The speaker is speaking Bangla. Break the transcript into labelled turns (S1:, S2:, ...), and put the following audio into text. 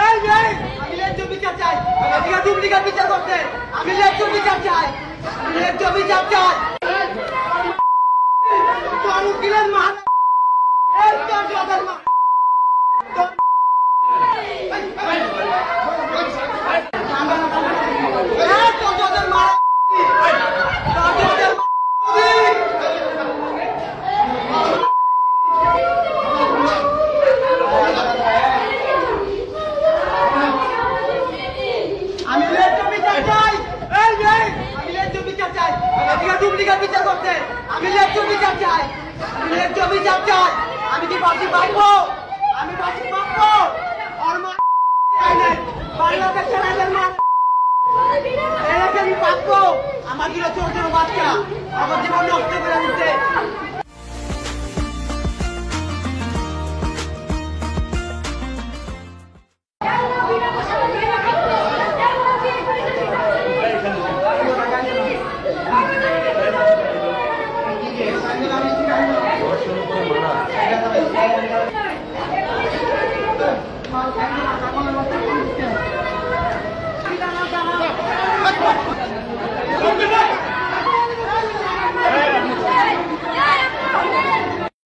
S1: আমি ন্যায্য বিচার চাই। আমি ডুপ্লিকেট বিচার করতে আমি ন্যায্য বিচার চাই। আমি ন্যায্য বিচার চাই। তোর উকিলের মা এই তোর জগের মা ডুপ্লিকেট বিচার করতে আমি ন্যায্য বিচার চাই। আমি ন্যায্য বিচার চাই। আমি কি ফাঁসি পাবো? আমি ফাঁসি পাবো? বাংলাদেশের আমি পাবো? আমার দিল ছোট ছোট বাচ্চা আমার জীবন নষ্ট করে দিচ্ছে।